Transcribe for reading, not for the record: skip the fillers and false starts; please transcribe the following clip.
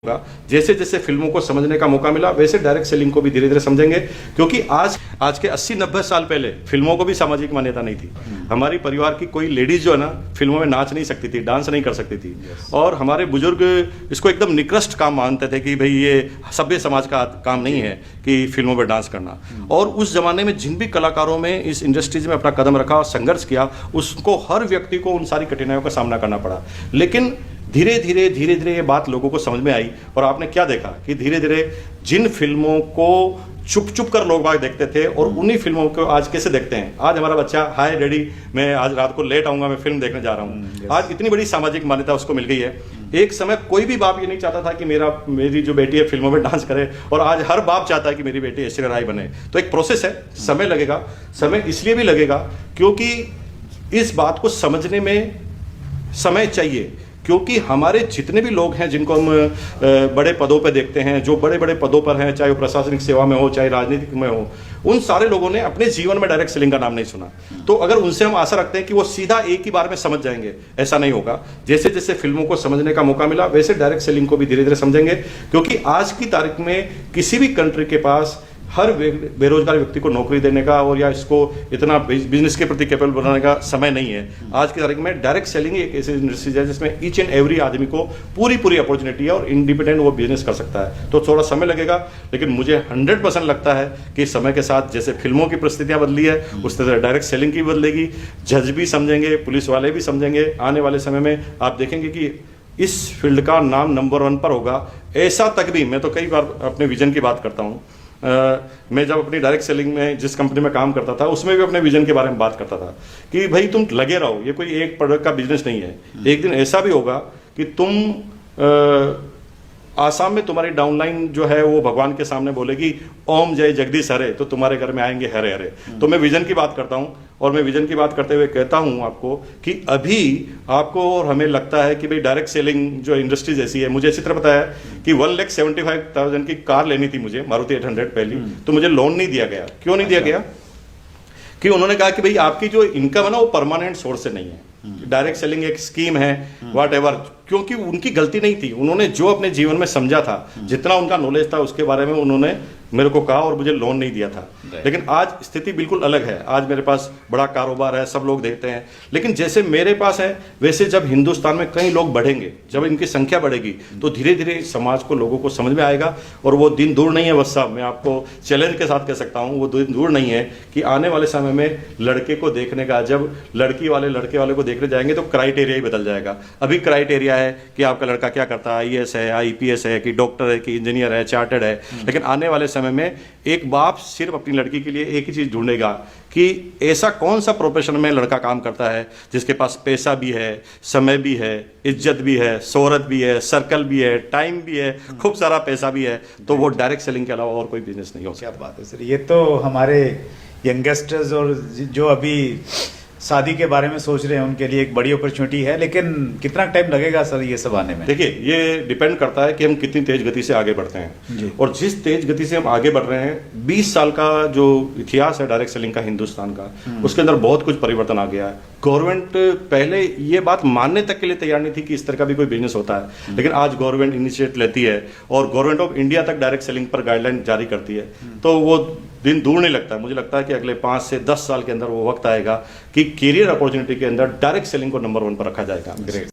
होगा। जैसे जैसे फिल्मों को समझने का मौका मिला वैसे डायरेक्ट सेलिंग को भी धीरे धीरे समझेंगे, क्योंकि आज के 80-90 साल पहले फिल्मों को भी सामाजिक मान्यता नहीं थी। हमारी परिवार की कोई लेडीज जो है ना फिल्मों में नाच नहीं सकती थी, डांस नहीं कर सकती थी। और हमारे बुजुर्ग इसको एकदम निकृष्ट काम मानते थे कि भाई ये सभ्य समाज का काम नहीं है कि फिल्मों में डांस करना। और उस जमाने में जिन भी कलाकारों में इस इंडस्ट्रीज में अपना कदम रखा और संघर्ष किया, उसको हर व्यक्ति को उन सारी कठिनाइयों का सामना करना पड़ा। लेकिन धीरे धीरे ये बात लोगों को समझ में आई और आपने क्या देखा कि धीरे धीरे जिन फिल्मों को चुप कर लोग बाग देखते थे और उन्हीं फिल्मों को आज कैसे देखते हैं। आज हमारा बच्चा, हाय डैडी मैं आज रात को लेट आऊंगा, मैं फिल्म देखने जा रहा हूँ। आज इतनी बड़ी सामाजिक मान्यता उसको मिल गई है। एक समय कोई भी बाप ये नहीं चाहता था कि मेरी जो बेटी है फिल्मों में डांस करे, और आज हर बाप चाहता है कि मेरी बेटी ऐश्वर्या राय बने। तो एक प्रोसेस है, समय लगेगा। समय इसलिए भी लगेगा क्योंकि इस बात को समझने में समय चाहिए, क्योंकि हमारे जितने भी लोग हैं जिनको हम बड़े पदों पे देखते हैं, जो बड़े बड़े पदों पर हैं, चाहे वो प्रशासनिक सेवा में हो चाहे राजनीतिक में हो, उन सारे लोगों ने अपने जीवन में डायरेक्ट सेलिंग का नाम नहीं सुना। तो अगर उनसे हम आशा रखते हैं कि वो सीधा एक ही बार में समझ जाएंगे, ऐसा नहीं होगा। जैसे जैसे फिल्मों को समझने का मौका मिला वैसे डायरेक्ट सेलिंग को भी धीरे धीरे समझेंगे, क्योंकि आज की तारीख में किसी भी कंट्री के पास हर बेरोजगार व्यक्ति को नौकरी देने का और या इसको इतना बिजनेस के प्रति कैपेबल बनाने का समय नहीं है। आज की तारीख में डायरेक्ट सेलिंग एक ऐसी इंडस्ट्री है जिसमें ईच एंड एवरी आदमी को पूरी अपॉर्चुनिटी है और इंडिपेंडेंट वो बिजनेस कर सकता है। तो थोड़ा समय लगेगा, लेकिन मुझे 100% लगता है कि समय के साथ जैसे फिल्मों की परिस्थितियां बदली है उस तरह डायरेक्ट सेलिंग की बदलेगी। जज भी समझेंगे, पुलिस वाले भी समझेंगे। आने वाले समय में आप देखेंगे कि इस फील्ड का नाम नंबर 1 पर होगा। ऐसा तक भी मैं तो कई बार अपने विजन की बात करता हूँ। मैं जब अपनी डायरेक्ट सेलिंग में जिस कंपनी में काम करता था उसमें भी अपने विजन के बारे में बात करता था कि भाई तुम लगे रहो, ये कोई एक प्रोडक्ट का बिजनेस नहीं है। एक दिन ऐसा भी होगा कि तुम आसाम में तुम्हारी डाउनलाइन जो है वो भगवान के सामने बोलेगी ओम जय जगदीश हरे, तो तुम्हारे घर में आएंगे हरे हरे। तो मैं विजन की बात करता हूँ और मैं विजन की बात करते हुए कहता हूँ आपको कि अभी आपको और हमें लगता है कि भाई डायरेक्ट सेलिंग जो इंडस्ट्री जैसी है। मुझे इसी तरह पता है कि 1,75,000 की कार लेनी थी मुझे, मारुति 800 पहली, तो मुझे लोन नहीं दिया गया। क्यों नहीं दिया गया? कि उन्होंने कहा कि भाई आपकी जो इनकम है ना वो परमानेंट सोर्स से नहीं है, डायरेक्ट सेलिंग एक स्कीम है वॉट एवर। क्योंकि उनकी गलती नहीं थी, उन्होंने जो अपने जीवन में समझा था, जितना उनका नॉलेज था उसके बारे में उन्होंने मेरे को कहा और मुझे लोन नहीं दिया था। लेकिन आज स्थिति बिल्कुल अलग है। आज मेरे पास बड़ा कारोबार है, सब लोग देखते हैं। लेकिन जैसे मेरे पास है वैसे जब हिंदुस्तान में कई लोग बढ़ेंगे, जब इनकी संख्या बढ़ेगी तो धीरे धीरे समाज को, लोगों को समझ में आएगा। और वो दिन दूर नहीं है बस साहब, मैं आपको चैलेंज के साथ कह सकता हूँ, वो दिन दूर नहीं है कि आने वाले समय में लड़के को देखने का, जब लड़की वाले लड़के वाले को देखने जाएंगे तो क्राइटेरिया ही बदल जाएगा। अभी क्राइटेरिया है कि आपका लड़का क्या करता है, IAS है, IPS है, कि डॉक्टर है, कि इंजीनियर है, चार्टर्ड है। लेकिन आने वाले समय में एक बाप सिर्फ अपनी लड़की के लिए एक ही चीज ढूंढेगा कि ऐसा कौन सा प्रोफेशन में लड़का काम करता है जिसके पास पैसा भी है, समय भी है, इज्जत भी है, शोहरत भी है, सर्कल भी है, टाइम भी है, खूब सारा पैसा भी है। तो वो डायरेक्ट सेलिंग के अलावा और कोई बिजनेस नहीं हो सकता। क्या बात है सर, ये तो हमारे यंगस्टर्स और जो अभी शादी के बारे में सोच रहे हैं उनके लिए एक बड़ी अपॉर्चुनिटी है। लेकिन कितना टाइम लगेगा सर ये सब आने में? देखिए, ये डिपेंड करता है कि हम कितनी तेज गति से आगे बढ़ते हैं। और जिस तेज गति से हम आगे बढ़ रहे हैं, 20 साल का जो इतिहास है डायरेक्ट सेलिंग का हिंदुस्तान का, उसके अंदर बहुत कुछ परिवर्तन आ गया है। गवर्नमेंट पहले ये बात मानने तक के लिए तैयार नहीं थी कि इस तरह का भी कोई बिजनेस होता है। लेकिन आज गवर्नमेंट इनिशिएट लेती है और गवर्नमेंट ऑफ इंडिया तक डायरेक्ट सेलिंग पर गाइडलाइन जारी करती है। तो वो दिन दूर नहीं लगता। मुझे लगता है कि अगले 5 से 10 साल के अंदर वो वक्त आएगा कि कैरियर अपॉर्चुनिटी के अंदर डायरेक्ट सेलिंग को नंबर 1 पर रखा जाएगा। ग्रेट।